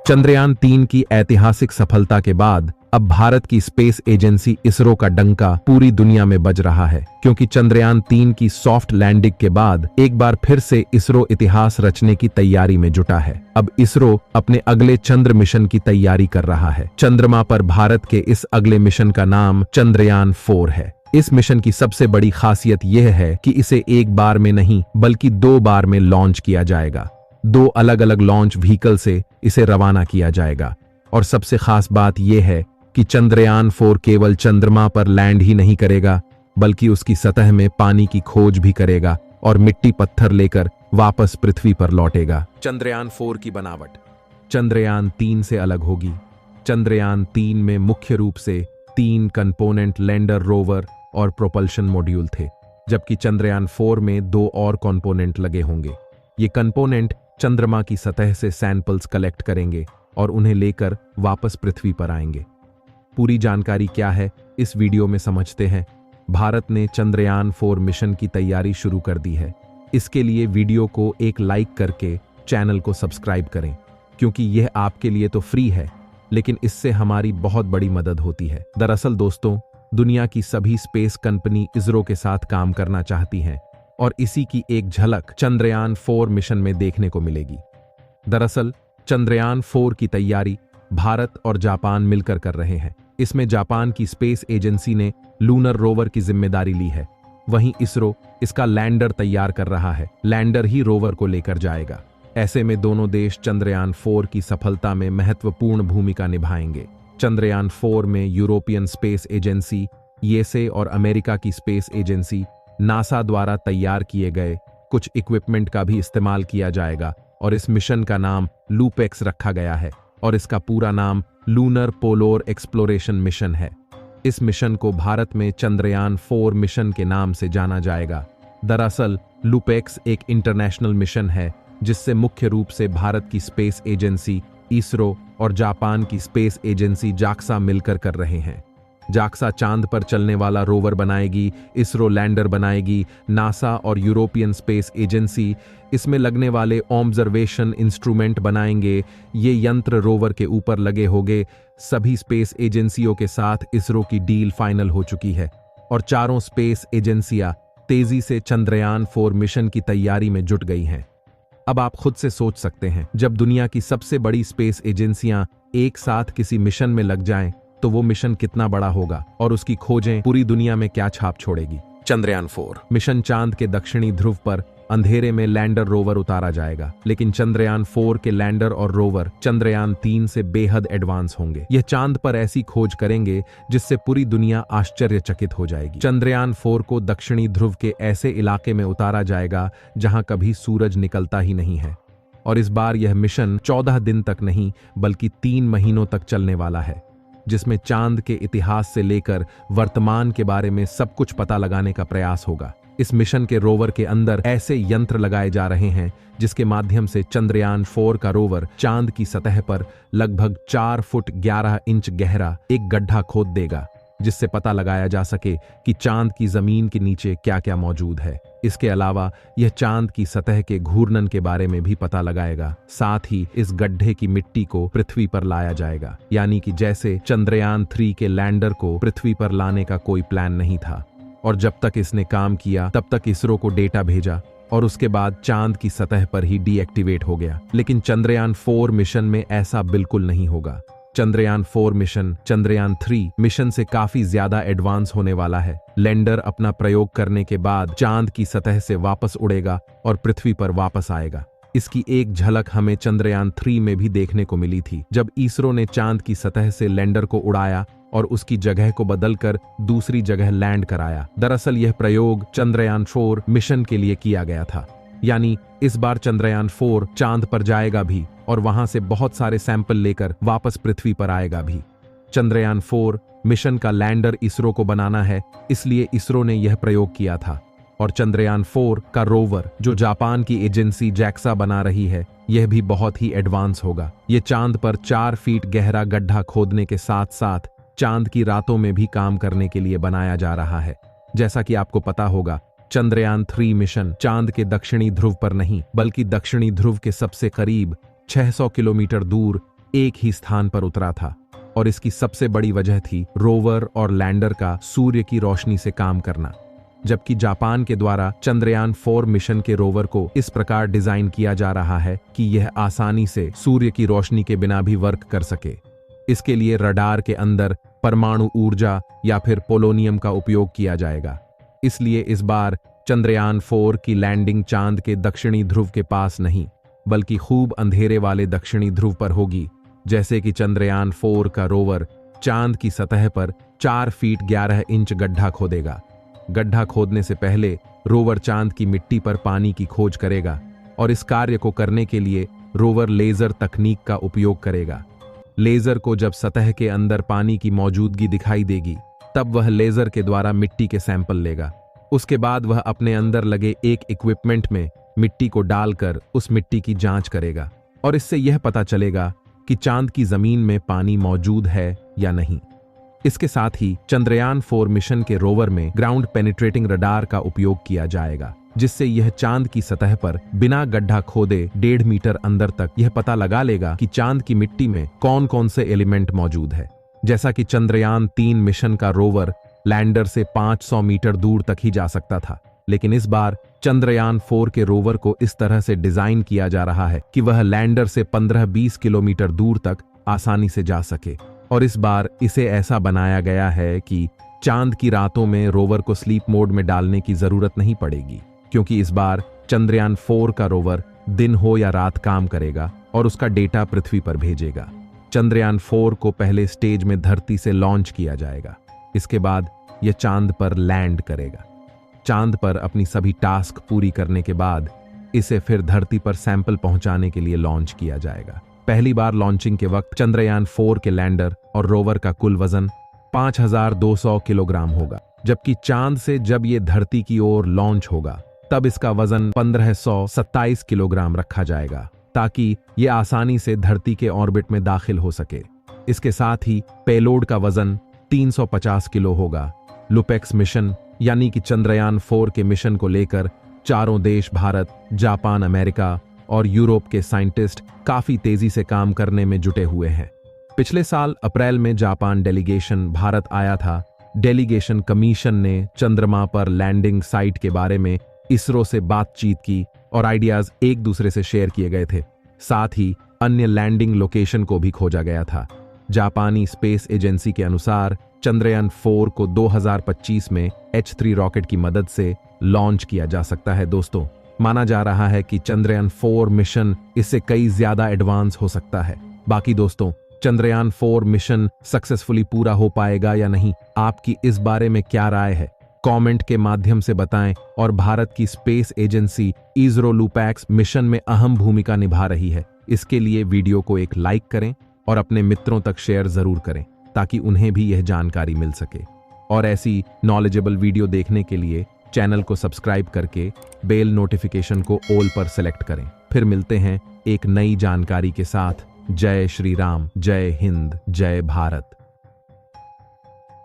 चंद्रयान-3 की ऐतिहासिक सफलता के बाद अब भारत की स्पेस एजेंसी इसरो का डंका पूरी दुनिया में बज रहा है, क्योंकि चंद्रयान-3 की सॉफ्ट लैंडिंग के बाद एक बार फिर से इसरो इतिहास रचने की तैयारी में जुटा है। अब इसरो अपने अगले चंद्र मिशन की तैयारी कर रहा है। चंद्रमा पर भारत के इस अगले मिशन का नाम चंद्रयान-4 है। इस मिशन की सबसे बड़ी खासियत यह है कि इसे एक बार में नहीं बल्कि 2 बार में लॉन्च किया जाएगा। 2 अलग अलग लॉन्च व्हीकल से इसे रवाना किया जाएगा। और सबसे खास बात यह है कि चंद्रयान-4 केवल चंद्रमा पर लैंड ही नहीं करेगा, बल्कि उसकी सतह में पानी की खोज भी करेगा और मिट्टी पत्थर लेकर वापस पृथ्वी पर लौटेगा। चंद्रयान-4 की बनावट चंद्रयान-3 से अलग होगी। चंद्रयान-3 में मुख्य रूप से 3 कंपोनेंट लैंडर, रोवर और प्रोपल्शन मॉड्यूल थे, जबकि चंद्रयान-4 में 2 और कंपोनेंट लगे होंगे। ये कंपोनेंट चंद्रमा की सतह से सैंपल्स कलेक्ट करेंगे और उन्हें लेकर वापस पृथ्वी पर आएंगे। पूरी जानकारी क्या है, इस वीडियो में समझते हैं। भारत ने चंद्रयान-4 मिशन की तैयारी शुरू कर दी है। इसके लिए वीडियो को एक लाइक करके चैनल को सब्सक्राइब करें, क्योंकि यह आपके लिए तो फ्री है, लेकिन इससे हमारी बहुत बड़ी मदद होती है। दरअसल दोस्तों, दुनिया की सभी स्पेस कंपनी इसरो के साथ काम करना चाहती हैं और इसी की एक झलक चंद्रयान-4 मिशन में देखने को मिलेगी। दरअसल चंद्रयान-4 की तैयारी भारत और जापान मिलकर कर रहे हैं। इसमें जापान की स्पेस एजेंसी ने लूनर रोवर की जिम्मेदारी ली है, वहीं इसरो इसका लैंडर तैयार कर रहा है। लैंडर ही रोवर को लेकर जाएगा। ऐसे में दोनों देश चंद्रयान-4 की सफलता में महत्वपूर्ण भूमिका निभाएंगे। चंद्रयान-4 में यूरोपियन स्पेस एजेंसी यूएसए और अमेरिका की स्पेस एजेंसी नासा द्वारा तैयार किए गए कुछ इक्विपमेंट का भी इस्तेमाल किया जाएगा और इस मिशन का नाम लूपेक्स रखा गया है और इसका पूरा नाम लूनर पोलर एक्सप्लोरेशन मिशन है। इस मिशन को भारत में चंद्रयान-4 मिशन के नाम से जाना जाएगा। दरअसल लूपेक्स एक इंटरनेशनल मिशन है, जिससे मुख्य रूप से भारत की स्पेस एजेंसी इसरो और जापान की स्पेस एजेंसी जाक्सा मिलकर कर रहे हैं। जाक्सा चांद पर चलने वाला रोवर बनाएगी, इसरो लैंडर बनाएगी, नासा और यूरोपियन स्पेस एजेंसी इसमें लगने वाले ऑब्जर्वेशन इंस्ट्रूमेंट बनाएंगे। ये यंत्र रोवर के ऊपर लगे होंगे। सभी स्पेस एजेंसियों के साथ इसरो की डील फाइनल हो चुकी है और चारों स्पेस एजेंसियां तेजी से चंद्रयान-4 मिशन की तैयारी में जुट गई हैं। अब आप खुद से सोच सकते हैं, जब दुनिया की सबसे बड़ी स्पेस एजेंसियां एक साथ किसी मिशन में लग जाएं, तो वो मिशन कितना बड़ा होगा और उसकी खोजें पूरी दुनिया में क्या छाप छोड़ेगी। चंद्रयान-4 मिशन चांद के दक्षिणी ध्रुव पर अंधेरे में लैंडर रोवर उतारा जाएगा, लेकिन चंद्रयान-4 के लैंडर और रोवर चंद्रयान-3 से बेहद एडवांस होंगे। यह चांद पर ऐसी खोज करेंगे जिससे पूरी दुनिया आश्चर्यचकित हो जाएगी। चंद्रयान-4 को दक्षिणी ध्रुव के ऐसे इलाके में उतारा जाएगा जहां कभी सूरज निकलता ही नहीं है, और इस बार यह मिशन 14 दिन तक नहीं बल्कि 3 महीनों तक चलने वाला है, जिसमें चांद के इतिहास से लेकर वर्तमान के बारे में सब कुछ पता लगाने का प्रयास होगा। इस मिशन के रोवर के अंदर ऐसे यंत्र लगाए जा रहे हैं जिसके माध्यम से चंद्रयान-4 का रोवर चांद की सतह पर लगभग 4 फुट 11 इंच गहरा एक गड्ढा खोद देगा, जिससे पता लगाया जा सके कि चांद की जमीन के नीचे क्या क्या मौजूद है। इसके अलावा यह चांद की सतह के घूर्णन के बारे में भी पता लगाएगा। साथ ही इस गड्ढे की मिट्टी को पृथ्वी पर लाया जाएगा, यानी कि जैसे चंद्रयान-3 के लैंडर को पृथ्वी पर लाने का कोई प्लान नहीं था, और जब तक इसने काम किया तब तक इसरो को डेटा भेजा और उसके बाद चांद की सतह पर ही डीएक्टिवेट हो गया। लेकिन चंद्रयान-4 मिशन में ऐसा बिल्कुल नहीं होगा। चंद्रयान-4 मिशन चंद्रयान-3 मिशन से काफी ज्यादा एडवांस होने वाला है। लैंडर अपना प्रयोग करने के बाद चांद की सतह से वापस उड़ेगा और पृथ्वी पर वापस आएगा। इसकी एक झलक हमें चंद्रयान-3 में भी देखने को मिली थी, जब इसरो ने चांद की सतह से लैंडर को उड़ाया और उसकी जगह को बदलकर दूसरी जगह लैंड कराया। दरअसल यह प्रयोग चंद्रयान-4 मिशन के लिए किया गया था, यानी इस बार चंद्रयान-4 चांद पर जाएगा भी और वहां से बहुत सारे सैंपल लेकर वापस पृथ्वी पर आएगा भी। चंद्रयान-4 मिशन का लैंडर इसरो को बनाना है, इसलिए इसरो ने यह प्रयोग किया था। और चंद्रयान-4 का रोवर जो जापान की एजेंसी जैक्सा बना रही है, यह भी बहुत ही एडवांस होगा। यह चांद पर 4 फीट गहरा गड्ढा खोदने के साथ साथ चांद की रातों में भी काम करने के लिए बनाया जा रहा है। जैसा कि आपको पता होगा, चंद्रयान-3 मिशन चांद के दक्षिणी ध्रुव पर नहीं बल्कि दक्षिणी ध्रुव के सबसे करीब 600 किलोमीटर दूर एक ही स्थान पर उतरा था और इसकी सबसे बड़ी वजह थी रोवर और लैंडर का सूर्य की रोशनी से काम करना। जबकि जापान के द्वारा चंद्रयान 4 मिशन के रोवर को इस प्रकार डिजाइन किया जा रहा है कि यह आसानी से सूर्य की रोशनी के बिना भी वर्क कर सके। इसके लिए रडार के अंदर परमाणु ऊर्जा या फिर पोलोनियम का उपयोग किया जाएगा। इसलिए इस बार चंद्रयान 4 की लैंडिंग चांद के दक्षिणी ध्रुव के पास नहीं, बल्कि खूब अंधेरे वाले दक्षिणी ध्रुव पर होगी। जैसे कि चंद्रयान 4 का रोवर चांद की सतह पर 4 फीट 11 इंच गड्ढा खोदेगा। गड्ढा खोदने से पहले रोवर चांद की मिट्टी पर पानी की खोज करेगा और इस कार्य को करने के लिए रोवर लेजर तकनीक का उपयोग करेगा। लेजर को जब सतह के अंदर पानी की मौजूदगी दिखाई देगी, तब वह लेजर के द्वारा मिट्टी के सैंपल लेगा। उसके बाद वह अपने अंदर लगे एक इक्विपमेंट में मिट्टी को डालकर उस मिट्टी की जांच करेगा और इससे यह पता चलेगा कि चांद की जमीन में पानी मौजूद है या नहीं। इसके साथ ही चंद्रयान 4 मिशन के रोवर में ग्राउंड पेनिट्रेटिंग रडार का उपयोग किया जाएगा, जिससे यह चांद की सतह पर बिना गड्ढा खोदे 1.5 मीटर अंदर तक यह पता लगा लेगा कि चांद की मिट्टी में कौन कौन से एलिमेंट मौजूद है। जैसा कि चंद्रयान 3 मिशन का रोवर लैंडर से 500 मीटर दूर तक ही जा सकता था, लेकिन इस बार चंद्रयान 4 के रोवर को इस तरह से डिजाइन किया जा रहा है कि वह लैंडर से 15-20 किलोमीटर दूर तक आसानी से जा सके। और इस बार इसे ऐसा बनाया गया है कि चांद की रातों में रोवर को स्लीप मोड में डालने की जरूरत नहीं पड़ेगी, क्योंकि इस बार चंद्रयान 4 का रोवर दिन हो या रात काम करेगा और उसका डेटा पृथ्वी पर भेजेगा। चंद्रयान 4 को पहले स्टेज में धरती से लॉन्च किया जाएगा। इसके बाद यह चांद पर लैंड करेगा। चांद पर अपनी सभी टास्क पूरी करने के बाद इसे फिर धरती पर सैंपल पहुंचाने के लिए लॉन्च किया जाएगा। पहली बार लॉन्चिंग के वक्त चंद्रयान 4 के लैंडर और रोवर का कुल वजन 5200 किलोग्राम होगा, जबकि चांद से जब ये धरती की ओर लॉन्च होगा तब इसका वजन 1527 किलोग्राम रखा जाएगा, ताकि ये आसानी से धरती के ऑर्बिट में दाखिल हो सके। इसके साथ ही पेलोड का वजन 350 किलो होगा। लुपेक्स मिशन यानी कि चंद्रयान 4 के मिशन को लेकर चारों देश भारत, जापान, अमेरिका और यूरोप के साइंटिस्ट काफी तेजी से काम करने में जुटे हुए हैं। पिछले साल अप्रैल में जापान डेलीगेशन भारत आया था। डेलीगेशन कमीशन ने चंद्रमा पर लैंडिंग साइट के बारे में इसरो से बातचीत की और आइडियाज एक दूसरे से शेयर किए गए थे। साथ ही अन्य लैंडिंग लोकेशन को भी खोजा गया था। जापानी स्पेस एजेंसी के अनुसार चंद्रयान 4 को 2025 में H3 रॉकेट की मदद से लॉन्च किया जा सकता है। दोस्तों, माना जा रहा है कि चंद्रयान 4 मिशन इससे कई ज्यादा एडवांस हो सकता है। बाकी दोस्तों, चंद्रयान 4 मिशन सक्सेसफुली पूरा हो पाएगा या नहीं, आपकी इस बारे में क्या राय है? कमेंट के माध्यम से बताएं। और भारत की स्पेस एजेंसी इसरो लुपैक्स मिशन में अहम भूमिका निभा रही है। इसके लिए वीडियो को एक लाइक करें और अपने मित्रों तक शेयर जरूर करें, ताकि उन्हें भी यह जानकारी मिल सके। और ऐसी नॉलेजेबल वीडियो देखने के लिए चैनल को सब्सक्राइब करके बेल नोटिफिकेशन को ऑल पर सेलेक्ट करें। फिर मिलते हैं एक नई जानकारी के साथ। जय श्री राम, जय हिंद, जय भारत।